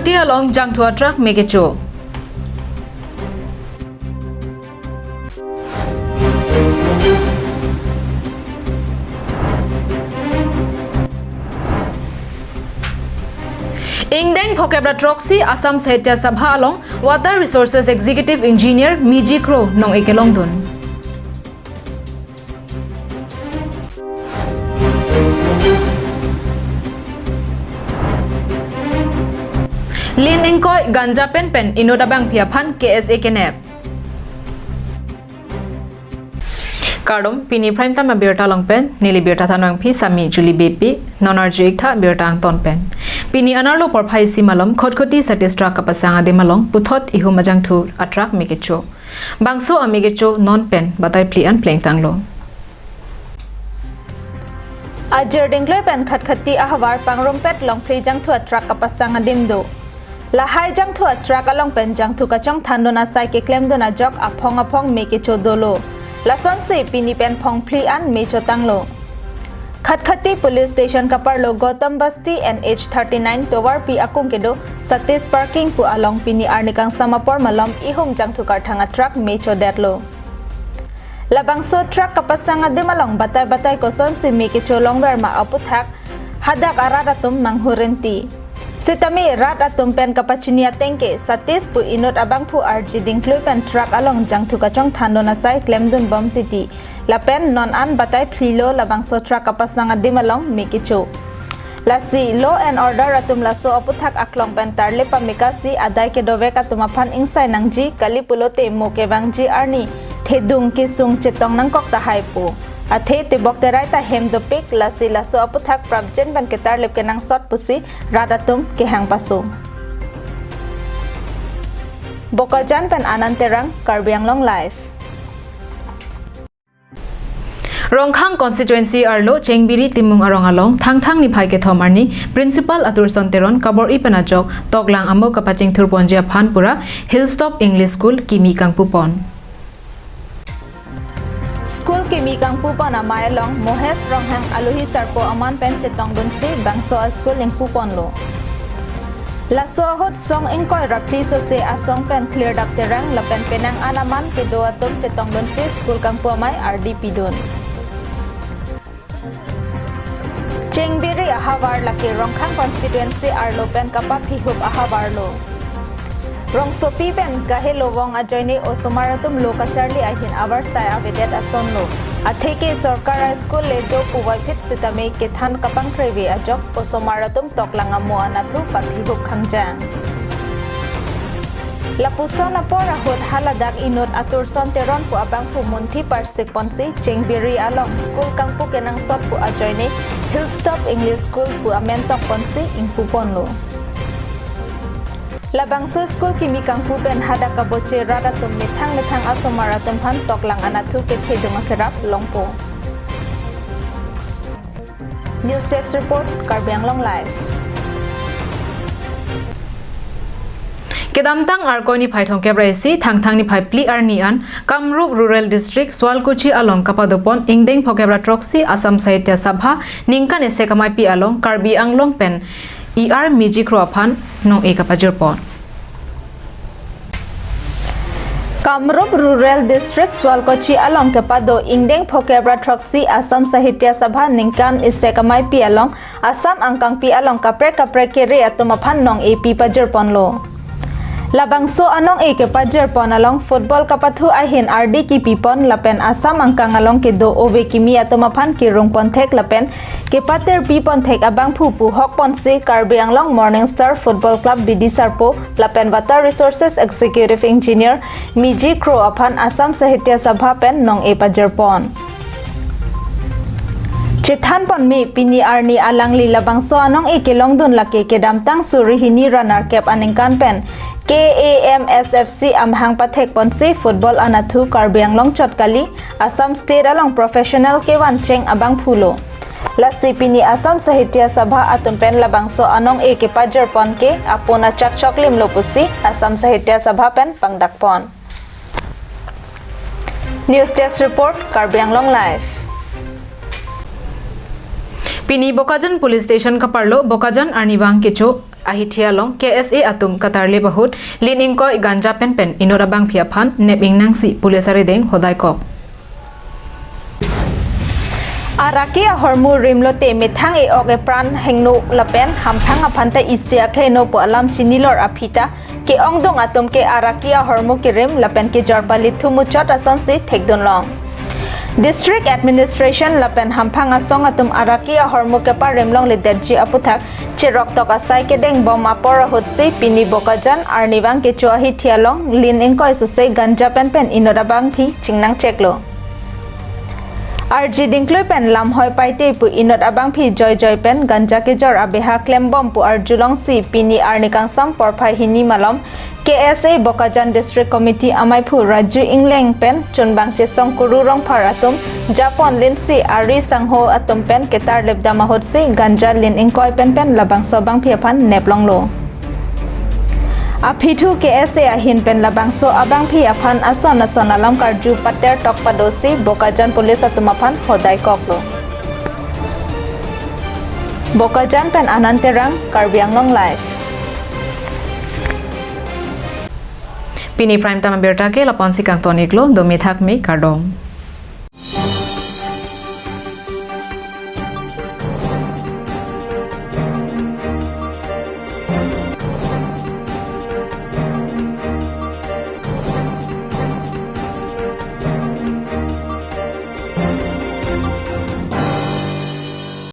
Khotkhoti along Jangthua truck Megecho. Ingdeng Phokebra Troxy Assam Sahitya Sabha along Water Resources Executive Engineer Miji Kro Nong Ekelongdun. Lin Ingkoi Ganja Pen Inodabang Piapan KSA Kenep. Kardom Pini Prime Time Birta Long Pen Nili Birta Tanang Pi Sami Julie Bepi Nonarji Ikta Birta Ang Ton Pen. Pini Anarlo Porpai Simalom Khotkhoti Satistra Kapasanga de Malong Puthot Ihu Majangthu Atrak Megecho. Bangso Amegecho Non Pen Batai Pli and Playing Tanglo. Ajar Dingloi Pen Khotkhoti Ahawar Pangrompet Long Pli Jangthu Atrak Kapasanga Dimdo. Lahai Jangthu Atrak Along Pen Jangthu Kachong Thandona Sai Ke Klem Dona Jok Apong Megecho Dolo. Lason se Pini Pen Pong Pli an Mecho Tanglo. Khotkhoti Police Station Kaparlo Gautam Basti NH39 Towar Pi Akung Kedo Satis Parking Pu Along Pini Arnikang Samapor Malom Ihum Jangthu Karthanga Truck Mecho Detlo. Labangso Truck Kapasanga Dimalong Batay Koson si Mekecho Longwer Ma Aputhak Hadak Aradatum Manghurenti. Sitami Rat Atum Pen Kapachinia Tengke Satis Pu Inot Abang Pu RG Dingloi Pen Truck Along Jangthu Kachong Thandona Sai Klemdun Bom Titi. Lapen non an batay plilo labangso truck kapasanga dimalong Mekecho. Lasi law and order atum laso aputhak aklong pentarle pamikasi aday kedove katumapan insay nangji kalipulote mo kebangji arni thedung kisung chetong nang kok tahay po. Athe tibok teray ta hemdopik lasi laso aputhak prabjen ban ketarle kenang sot pusi radatum kehang paso. Bokajan pen ananterang Karbiang Long Life. Rongkhang constituency arlo Chengbiri Timung Arong Along Thang ni Phai ke Thomarni Principal Atur Sonteron Kabor Ipanajok Toglang Amo Kapaching Thurponjia Phanpura Hilltop English School Kimi Kangpupon. School Kimi Kangpupon amay long Mohes Ronghang Aluhi Sarpo Aman Pen Chetong Dunsi Bangso School in Pupon lo. Laso hot song ingkoy rapli so se asong pen cleared up terang lapen penang anaman ke do atum Chetong Dunsi School Kangpu amay RDP dun. Chengbiri Ahawar laki Rongkhang constituency arlo pen kapap hihup Ahawar lo. Rongsopi pen kahelo wong ajoyni osomaratum lo kacharli ahin awar sai avedet ason lo. Atheke Sorkara School le do puwai phit sitame ke than kapang kreve ajok osomaratum toklanga mo anathu pathihup khangjang. Lapuson apora hot haladak inot atur sonteron pu abang pu munthi parsik ponsi Chengbiri along school kangpu kenang sot pu ajoyne Hilltop English School pu amentok ponsi ingpupon lo. Labangso school Kimi Kangpu pen hadak kaboche radatum mithang asomaratum han toklang anathu ke theduma kerap longpo. News Desk Report Karbiang Long Live. Kedamtang Arkoni Phaithong Kebraisi Thang ni Phai Pli Arnian Kamrup Rural District Swalkuchi along Kapadopon Ingdeng Phokebra Troxy Assam Sahitya Sabha Ningkan Esekamai Pi along Karbi Anglong Pen ER Miji Kroaphan Nong Ekapajurpon. Kamrup Rural District Swalkuchi along Kapado Ingdeng Phokebra Troxy Assam Sahitya Sabha Ningkan Esekamai Pi along Assam Angkang Pi along Kapre Kere atumaphan Nong AP Pajurpon lo. Labangso anong ke pajer pon along football kapathu ahin RD ki pipon lapen Assam angkang along ke do ove kimi atomaphan ki rungpon thek lapen ke pater pipon thek abang phupu hok pon se Karbi Anglong Morning Star Football Club BD Sarpo lapen Water Resources Executive Engineer Miji Kro aphan Assam Sahitya Sabha pen nong e pajer pon. Chithan pon mi pini arni alangli labangso anong kelong dun lake ke damtang surihini runner cap aningkan pen KAMSFC amhang pathek ponsi football anathu Karbi Anglong chotkali Assam State along professional K1 cheng abang phulo. Lasi pini Assam Sahitya Sabha atumpen labangso anong ke pajer pon ke apona chak choklim lopusi Assam Sahitya Sabha pen pangdakpon. News Desk Report Karbi Anglong Live. Pini Bokajan Police Station Kaparlo Bokajan Arnibang Kecho ahithia long KSA atum Qatar le bahut lin ingko ganja pen inora bang phia phan neping nang si police are deng hodai kok Arakia hormu rimlote mithang e oge pran hengno lapen hamthang aphanta isya kheno po alam chinilor aphita ke ongdong atom ke arakia hormu ke rim lapen ke jorpali thumu chot ason si thekdon long District Administration lapen hamphang asong atom arakia hormu ke par remlong le deji aputhak cherok tok asai ke deng bom apor hotsi pini bokajan arniwang ke chohi thialong lin engkoi susei ganja pen inora bang phi chingnang cheklo RG Dinkloi pen lam hoi paite pu inot abang phi joy pen ganja ke jor abeha klem bom pu arjulong si pini arnikang sam porphai hini malom KSA Bokajan District Committee amai phu Raju Ingleng pen chunbang chesong kuru rong pharatum Japon lin si ari sangho atom pen ketar lebda mahot si ganja lin ingkoi pen labang sobang phi phan neplong lo Apithu KSA ahin pen labang so abang phi aphan ason alam karju pater tok padosi Bokajan police atumaphan hodai koklo Bokajan pen ananterang Karbiang Long Life Pini prime time berta ke lapon sikang toniklo domi thak mi kardom